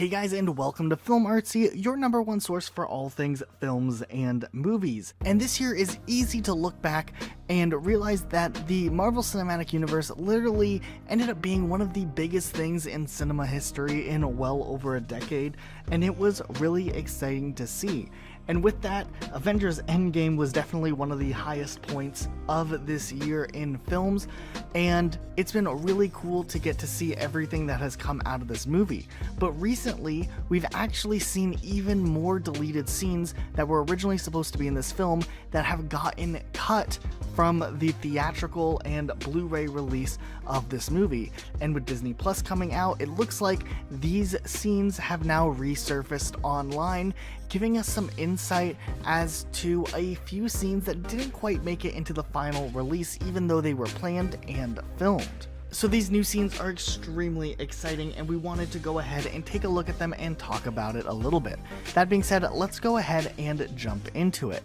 Hey guys, and welcome to Film Artsy, your number one source for all things films and movies. And this year is easy to look back and realize that the Marvel Cinematic Universe literally ended up being one of the biggest things in cinema history in well over a decade, and it was really exciting to see. And with that, Avengers Endgame was definitely one of the highest points of this year in films, and it's been really cool to get to see everything that has come out of this movie. But recently, we've actually seen even more deleted scenes that were originally supposed to be in this film that have gotten cut from the theatrical and Blu-ray release of this movie. And with Disney Plus coming out, it looks like these scenes have now resurfaced online, giving us some insight as to a few scenes that didn't quite make it into the final release, even though they were planned and filmed. So these new scenes are extremely exciting, and we wanted to go ahead and take a look at them and talk about it a little bit. That being said, let's go ahead and jump into it.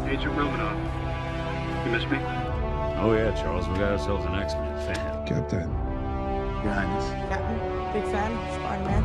Agent Romanoff, you miss me? Oh yeah, Charles, we got ourselves an X-Men fan. Captain. Your Highness. Captain, big fan, Spider-Man.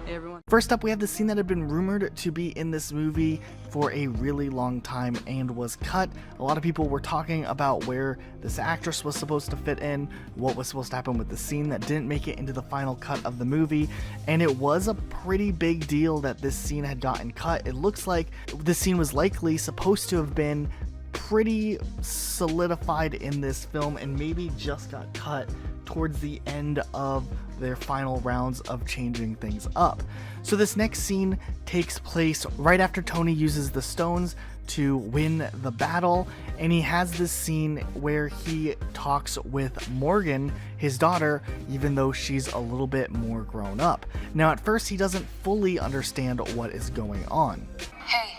Hey everyone. First up, we have the scene that had been rumored to be in this movie for a really long time and was cut. A lot of people were talking about where this actress was supposed to fit in, what was supposed to happen with the scene that didn't make it into the final cut of the movie, and it was a pretty big deal that this scene had gotten cut. It looks like this scene was likely supposed to have been pretty solidified in this film and maybe just got cut towards the end of their final rounds of changing things up. So this next scene takes place right after Tony uses the stones to win the battle, and he has this scene where he talks with Morgan, his daughter, even though she's a little bit more grown up. Now at first he doesn't fully understand what is going on. Hey.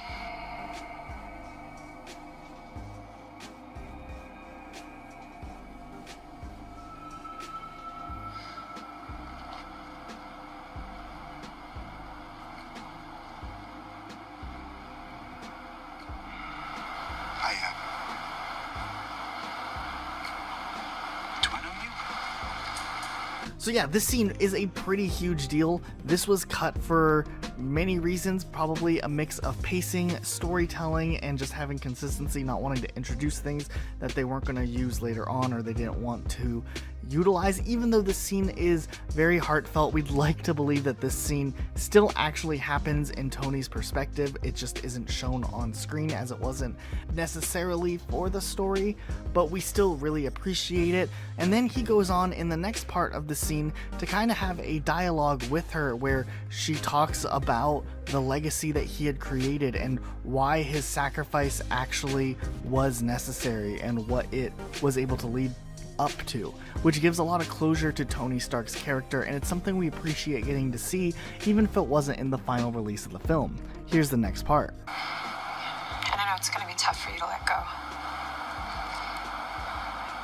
So yeah, this scene is a pretty huge deal. This was cut for many reasons, probably a mix of pacing, storytelling, and just having consistency, not wanting to introduce things that they weren't going to use later on or they didn't want to utilize. Even though this scene is very heartfelt, we'd like to believe that this scene still actually happens in Tony's perspective. It just isn't shown on screen, as it wasn't necessarily for the story, but we still really appreciate it. And then he goes on in the next part of the scene to kind of have a dialogue with her where she talks about the legacy that he had created and why his sacrifice actually was necessary and what it was able to lead up to, which gives a lot of closure to Tony Stark's character, and it's something we appreciate getting to see, even if it wasn't in the final release of the film. Here's the next part. And I know it's gonna be tough for you to let go.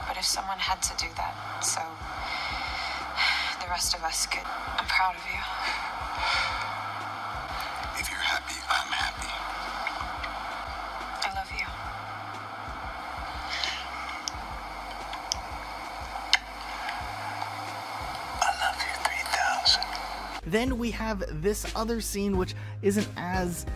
But if someone had to do that, so the rest of us could, I'm proud of you. If you're happy, I'm happy. I love you. I love you 3000. Then we have this other scene, which isn't as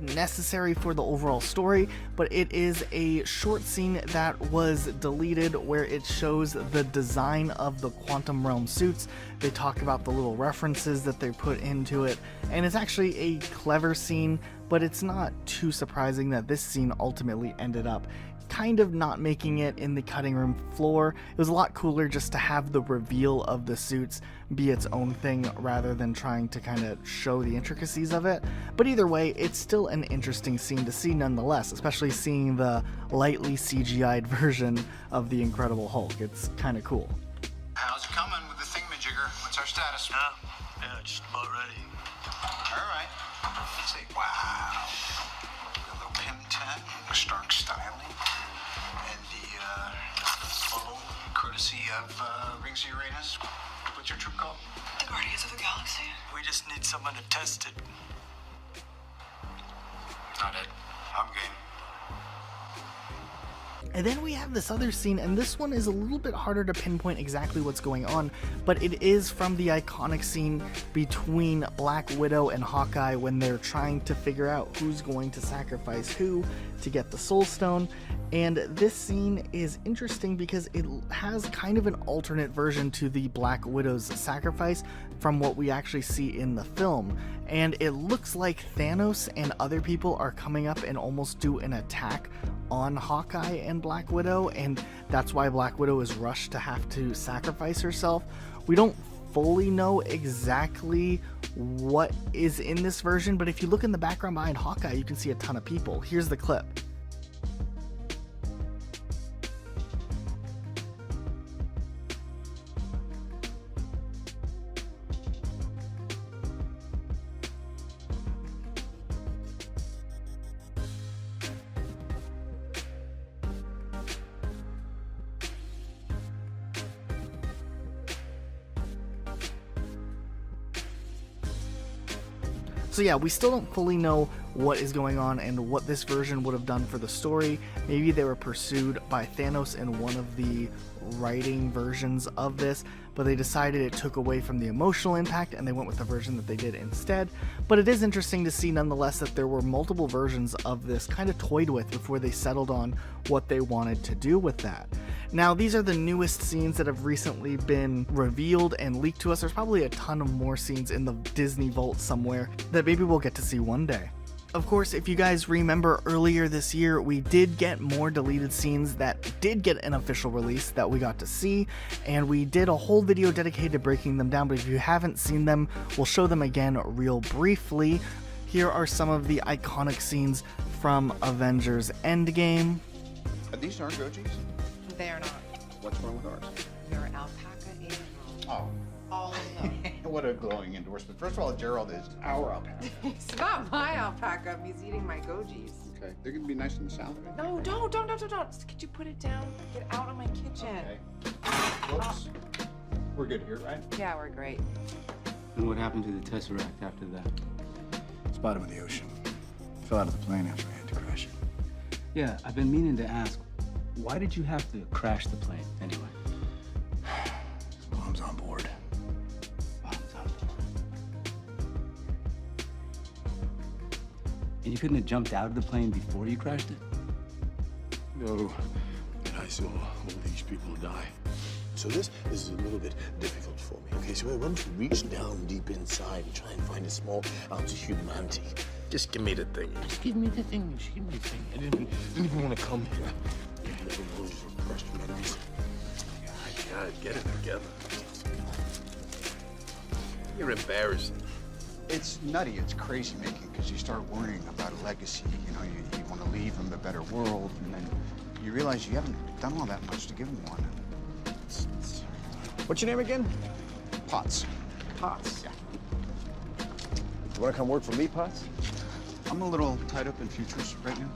necessary for the overall story, but it is a short scene that was deleted where it shows the design of the quantum realm suits. They talk about the little references that they put into it, and it's actually a clever scene, but it's not too surprising that this scene ultimately ended up kind of not making it in the cutting room floor. It was a lot cooler just to have the reveal of the suits be its own thing rather than trying to kind of show the intricacies of it. But either way, it's still an interesting scene to see nonetheless, especially seeing the lightly CGI'd version of the Incredible Hulk. It's kind of cool. How's it coming with the thingamajigger? What's our status? Yeah, just about ready. All right. Let's see. Wow. A little pin tent, a Stark styling, and the bubble courtesy of Rings of Uranus. What's your troop called? The Guardians of the Galaxy. We just need someone to test it. Not it. I'm game. And then we have this other scene, and this one is a little bit harder to pinpoint exactly what's going on, but it is from the iconic scene between Black Widow and Hawkeye when they're trying to figure out who's going to sacrifice who to get the Soul Stone. And this scene is interesting because it has kind of an alternate version to the Black Widow's sacrifice from what we actually see in the film. And it looks like Thanos and other people are coming up and almost do an attack on Hawkeye and Black Widow, and that's why Black Widow is rushed to have to sacrifice herself. We don't fully know exactly what is in this version, but if you look in the background behind Hawkeye, you can see a ton of people. Here's the clip. So yeah, we still don't fully know what is going on and what this version would have done for the story. Maybe they were pursued by Thanos in one of the writing versions of this, but they decided it took away from the emotional impact and they went with the version that they did instead. But it is interesting to see nonetheless that there were multiple versions of this kind of toyed with before they settled on what they wanted to do with that. Now, these are the newest scenes that have recently been revealed and leaked to us. There's probably a ton of more scenes in the Disney vault somewhere that maybe we'll get to see one day. Of course, if you guys remember earlier this year, we did get more deleted scenes that did get an official release that we got to see, and we did a whole video dedicated to breaking them down, but if you haven't seen them, we'll show them again real briefly. Here are some of the iconic scenes from Avengers Endgame. These aren't Gojis? They are not. What's wrong with ours? They're alpaca and Oh. all of them. What a glowing endorsement. First of all, Gerald is our alpaca. It's not my alpaca. He's eating my gojis. Okay, they're gonna be nice in the salad. No, don't. Could you put it down? Get out of my kitchen. Okay. Whoops. We're good here, right? Yeah, we're great. And what happened to the Tesseract after that? It's bottom of the ocean. Fell out of the plane after I had to crash it. Yeah, I've been meaning to ask, why did you have to crash the plane anyway? Mom's on board. Bombs on board. And you couldn't have jumped out of the plane before you crashed it? No, and I saw all these people die. So this is a little bit difficult for me. Okay, so I want to reach down deep inside and try and find a small ounce of humanity. Just give me the thing. Just give me the thing. Just give me the thing. I didn't even want to come here. I never know these repressed memories. God, get it together. You're embarrassing. It's nutty, it's crazy making, because you start worrying about a legacy. You know, you want to leave him a better world, and then you realize you haven't done all that much to give him one. What's your name again? Potts. Potts. Yeah. You want to come work for me, Potts? I'm a little tied up in futures right now.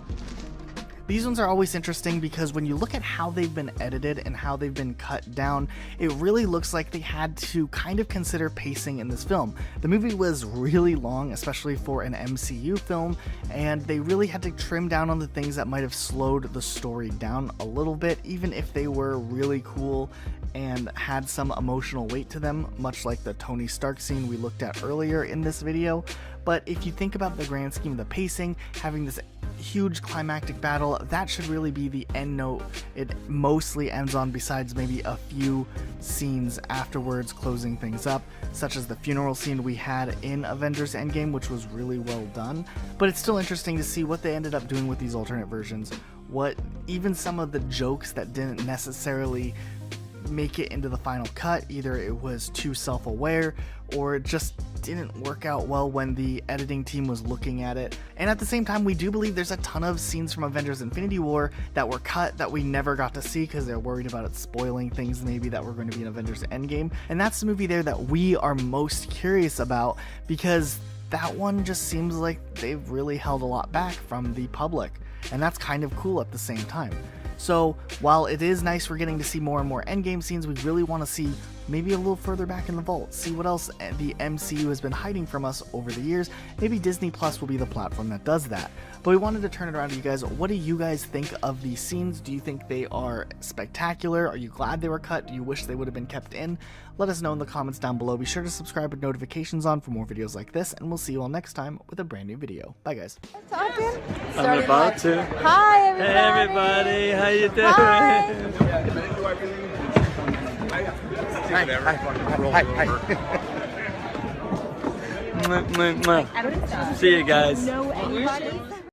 These ones are always interesting because when you look at how they've been edited and how they've been cut down, it really looks like they had to kind of consider pacing in this film. The movie was really long, especially for an MCU film, and they really had to trim down on the things that might have slowed the story down a little bit, even if they were really cool and had some emotional weight to them, much like the Tony Stark scene we looked at earlier in this video. But if you think about the grand scheme of the pacing, having this huge climactic battle, that should really be the end note it mostly ends on, besides maybe a few scenes afterwards closing things up, such as the funeral scene we had in Avengers Endgame, which was really well done. But it's still interesting to see what they ended up doing with these alternate versions, what even some of the jokes that didn't necessarily make it into the final cut, either it was too self-aware or it just didn't work out well when the editing team was looking at it. And at the same time, we do believe there's a ton of scenes from Avengers Infinity War that were cut that we never got to see because they're worried about it spoiling things maybe that were going to be in Avengers Endgame. And that's the movie there that we are most curious about, because that one just seems like they've really held a lot back from the public, and that's kind of cool at the same time. So while it is nice we're getting to see more and more Endgame scenes, we really want to see maybe a little further back in the vault, see what else the MCU has been hiding from us over the years. Maybe Disney Plus will be the platform that does that. But we wanted to turn it around to you guys. What do you guys think of these scenes? Do you think they are spectacular? Are you glad they were cut? Do you wish they would have been kept in? Let us know in the comments down below. Be sure to subscribe with notifications on for more videos like this, and we'll see you all next time with a brand new video. Bye guys. Talking? I'm about to. Hi, everybody. Hey everybody, how you doing? Hi. See you guys. Know anybody?